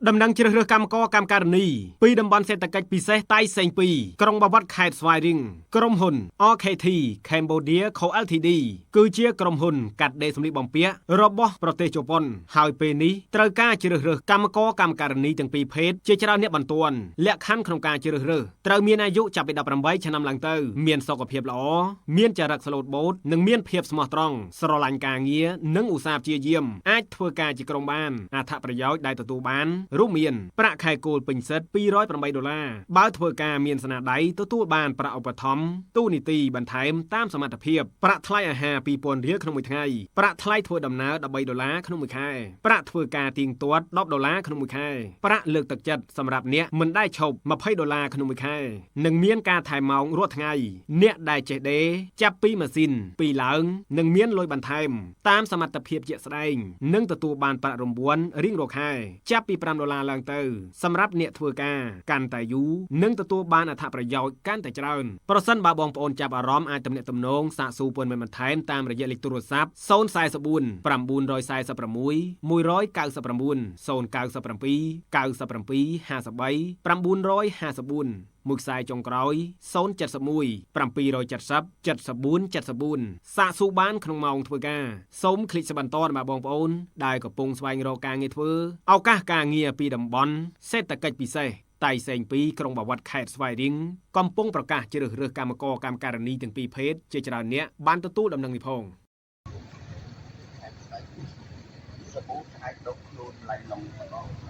ដំណឹងជ្រើសរើសកម្មករកម្មការិនីពីតំបន់សេដ្ឋកិច្ចពិសេសតៃសេង2ក្រុងបាវត្តខេត្តស្វាយរៀងក្រុមហ៊ុន RKT Cambodia Co Ltd គឺជាក្រុមហ៊ុនកាត់ដេរសម្លៀកបំពាក់របស់ប្រទេសជប៉ុនហើយពេលនេះត្រូវការជ្រើសរើសកម្មករកម្មការិនីទាំងពីរភេទជាច្រើនអ្នកបន្ទាន់លក្ខខណ្ឌក្នុងការជ្រើសរើសត្រូវមានអាយុចាប់ពី18ឆ្នាំឡើងទៅមានសុខភាពល្អមានចរិតស្លូតបូតនិងមានភាពស្មោះត្រង់ស្រឡាញ់ការងារនិងឧស្សាហ៍ព្យាយាមអាចធ្វើការជាក្រុមបានអត្ថប្រយោជន៍ដែលទទួលបានរួមមានប្រាក់ខែគោលពេញសិទ្ធ$208បើធ្វើការមានស្នាដៃទទួលបានប្រាក់ឧបត្ថម្ភទូនីតិបន្ថែមតាមសមត្ថភាពប្រាក់ថ្លៃអាហារ$2000រៀលក្នុងមួយថ្ងៃប្រាក់ថ្លៃធ្វើដំណើរ$13ក្នុងមួយខែប្រាក់ធ្វើការទៀងទាត់$10ក្នុងមួយខែប្រាក់លើកទឹកចិត្តសម្រាប់អ្នកមិនដែលឈប់$20ក្នុងមួយខែនិងមានការថែម៉ោងរាល់ថ្ងៃអ្នកដែលចេះដេរចាប់ពីម៉ាស៊ីនពីឡើងនិងមានលុយបន្ថែមតាមសមត្ថភាពជាក់ស្ដែងនិងទទួលបានប្រាក់រង្វាន់រៀងរាល់ខែចាប់ពី$5ឡើងទៅសម្រាប់អ្នកធ្វើការកាន់តែយូរនិងទទួលបានអត្ថប្រយោជន៍កាន់តែច្រើនប្រសិនបើបងប្អូនចាប់អារម្មណ៍អាចទំនាក់ទំនងសាកសួរព័ត៌មានបន្ថែមតាមរយៈលេខទូរស័ព្ទ044 946 199 097 97 53 954មួយខ្សែចុងក្រោយ071 770 74 74សាកសួរបានក្នុងម៉ោងធ្វើការសូមคลิกសបន្តរបស់បងប្អូនដែលកំពុងស្វែងរកការងារធ្វើឱកាសការងារពីតំបន់សេដ្ឋកិច្ចពិសេសតៃសេង2ក្រុងបាវត្តខេត្តស្វាយរៀងកំពុងប្រកាសជ្រើសរើសកម្មករកម្មការិនីទាំងពីរភេទជាច្រើនអ្នកបានទទួលដំណឹងនេះផងសប៊ូអាចដុសខ្លួនឡៃឡុងទាំងអស់